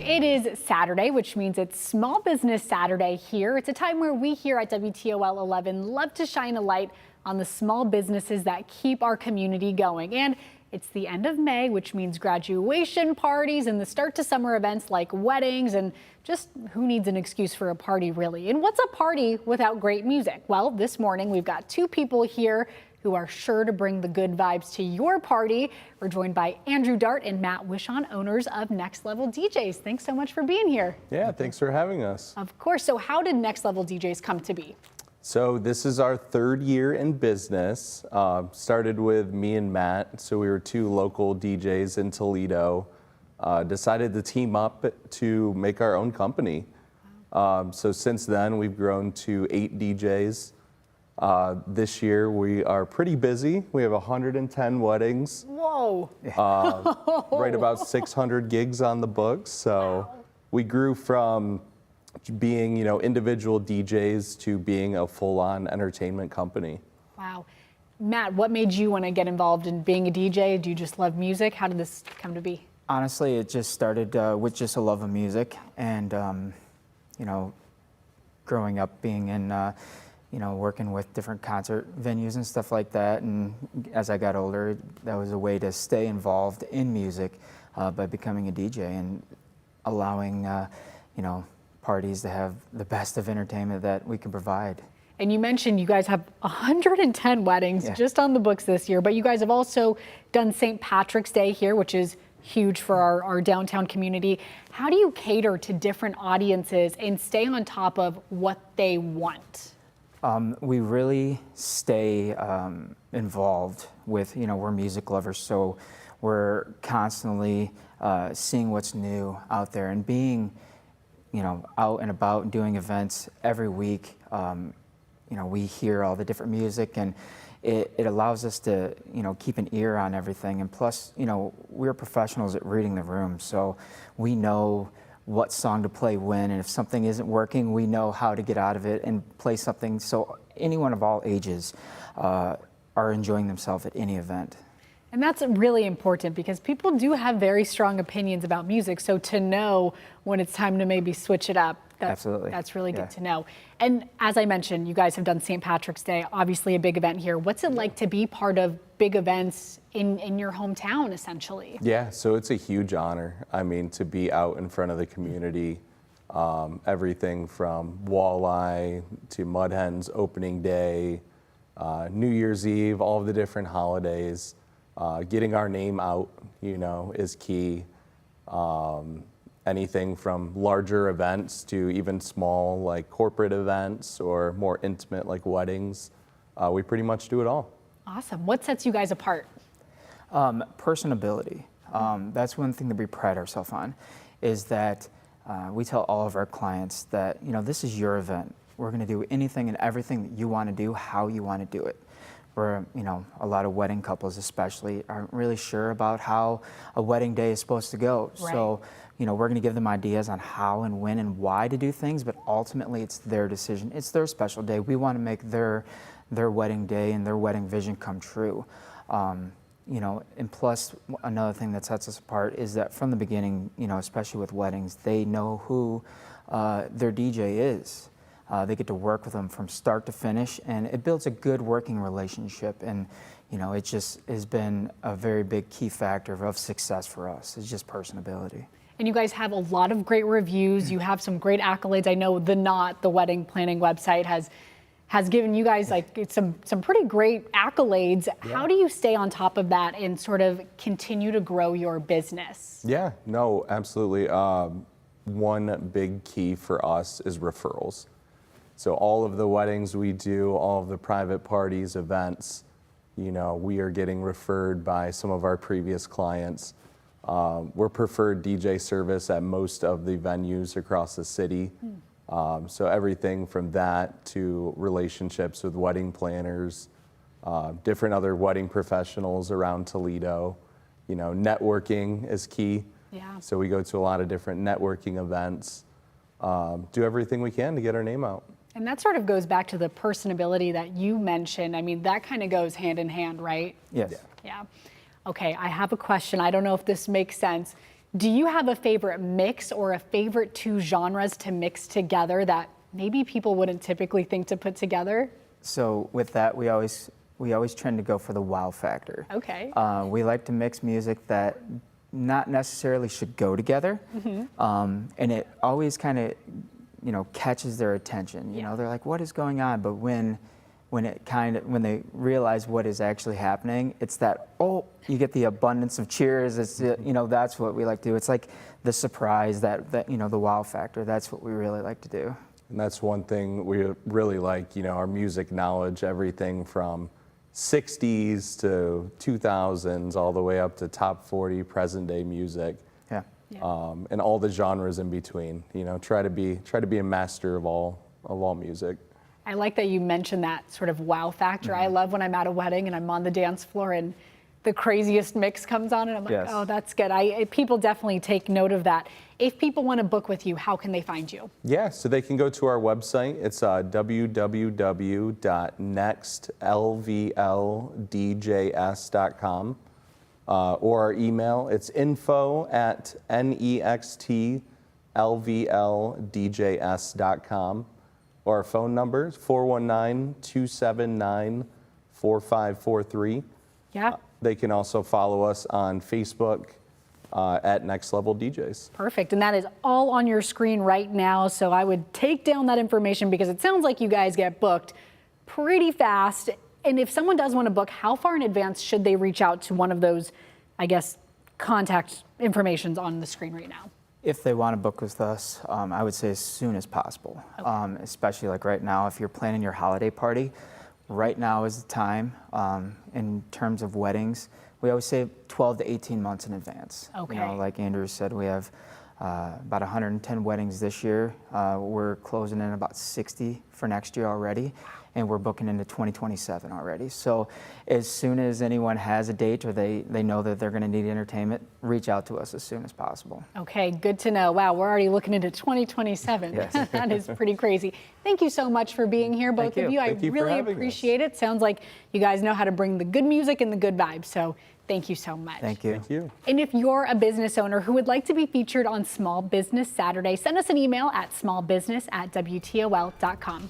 It is Saturday, which means it's Small Business Saturday here. It's a time where we here at WTOL 11 love to shine a light on the small businesses that keep our community going. And it's the end of May, which means graduation parties and the start to summer events like weddings, and just who needs an excuse for a party, really? And what's a party without great music? Well, this morning we've got two people here who are sure to bring the good vibes to your party. We're joined by Andrew Dart and Matt Wishon, owners of Next Level DJs. Thanks so much for being here. Yeah, thanks for having us. Of course. So how did Next Level DJs come to be? So this is our third year in business. Started with me and Matt. So we were two local DJs in Toledo. Decided to team up to make our own company. So since then, we've grown to 8 DJs. This year we are pretty busy. We have 110 weddings. Whoa. Right about 600 gigs on the books. So we grew from being, individual DJs to being a full-on entertainment company. Wow. Matt, what made you want to get involved in being a DJ? Do you just love music? How did this come to be? Honestly, it just started with just a love of music, and growing up being in working with different concert venues and stuff like that. And as I got older, that was a way to stay involved in music by becoming a DJ and allowing, parties to have the best of entertainment that we can provide. And you mentioned you guys have 110 weddings just on the books this year, but you guys have also done St. Patrick's Day here, which is huge for our downtown community. How do you cater to different audiences and stay on top of what they want? We really stay involved with, we're music lovers, so we're constantly seeing what's new out there and being, out and about and doing events every week. We hear all the different music, and it allows us to, keep an ear on everything. And plus, we're professionals at reading the room, so we know what song to play when, and if something isn't working, we know how to get out of it and play something so anyone of all ages are enjoying themselves at any event. And that's really important because people do have very strong opinions about music, so to know when it's time to maybe switch it up, absolutely, that's really good to know. And as I mentioned, you guys have done St. Patrick's Day, obviously a big event here. What's it like to be part of big events in your hometown, essentially? Yeah, so it's a huge honor. I mean, to be out in front of the community, everything from Walleye to Mud Hens opening day, New Year's Eve, all of the different holidays. Getting our name out, is key. Anything from larger events to even small, like corporate events, or more intimate, like weddings. We pretty much do it all. Awesome. What sets you guys apart? Personability. That's one thing that we pride ourselves on, is that we tell all of our clients that, this is your event. We're going to do anything and everything that you want to do, how you want to do it. Where, a lot of wedding couples especially aren't really sure about how a wedding day is supposed to go. Right. So, we're going to give them ideas on how and when and why to do things, but ultimately it's their decision. It's their special day. We want to make their wedding day and their wedding vision come true. And plus, another thing that sets us apart is that from the beginning, especially with weddings, they know who their DJ is. They get to work with them from start to finish, and it builds a good working relationship. And, it just has been a very big key factor of success for us. It's just personability. And you guys have a lot of great reviews. You have some great accolades. I know The Knot, the wedding planning website, has given you guys some pretty great accolades. Yeah. How do you stay on top of that and sort of continue to grow your business? Yeah, no, absolutely. One big key for us is referrals. So all of the weddings we do, all of the private parties, events, we are getting referred by some of our previous clients. We're preferred DJ service at most of the venues across the city. So everything from that to relationships with wedding planners, different other wedding professionals around Toledo. Networking is key. Yeah. So we go to a lot of different networking events, do everything we can to get our name out. And that sort of goes back to the personability that you mentioned. I mean, that kind of goes hand in hand, right? Yes. Yeah. Okay, I have a question. I don't know if this makes sense. Do you have a favorite mix or a favorite two genres to mix together that maybe people wouldn't typically think to put together? So with that, we always tend to go for the wow factor. Okay. We like to mix music that not necessarily should go together, and it always kind of, catches their attention. You know, they're like, "What is going on?" But when they realize what is actually happening, it's that, oh, you get the abundance of cheers. It's that's what we like to do. It's like the surprise, that the wow factor. That's what we really like to do. And that's one thing we really like, our music knowledge, everything from 60s to 2000s, all the way up to top 40 present day music, Yeah. and all the genres in between. Try to be a master of all music. I like that you mentioned that sort of wow factor. I love when I'm at a wedding and I'm on the dance floor and the craziest mix comes on and I'm like, Yes. oh, that's good. People definitely take note of that. If people want to book with you, how can they find you? Yeah, so they can go to our website. It's www.nextlvldjs.com, or our email. It's info@nextlvldjs.com, or our phone number is 419-279-4543. Yeah, They can also follow us on Facebook at Next Level DJs. perfect. And that is all on your screen right now. So I would take down that information because it sounds like you guys get booked pretty fast. And if someone does want to book, how far in advance should they reach out to one of those, contact informations on the screen right now? If they want to book with us, I would say as soon as possible. Especially like right now, if you're planning your holiday party, right now is the time. In terms of weddings, we always say 12 to 18 months in advance. Okay. Like Andrew said, we have about 110 weddings this year. We're closing in about 60 for next year already, and we're booking into 2027 already. So as soon as anyone has a date or they know that they're going to need entertainment, reach out to us as soon as possible. Okay, good to know. Wow, we're already looking into 2027. Yes. That is pretty crazy. Thank you so much for being here, both Thank of you. you. Thank you I for really having us. appreciate it. Sounds like you guys know how to bring the good music and the good vibes. So thank you so much. Thank you. Thank you. And if you're a business owner who would like to be featured on Small Business Saturday, send us an email at smallbusiness@wtol.com.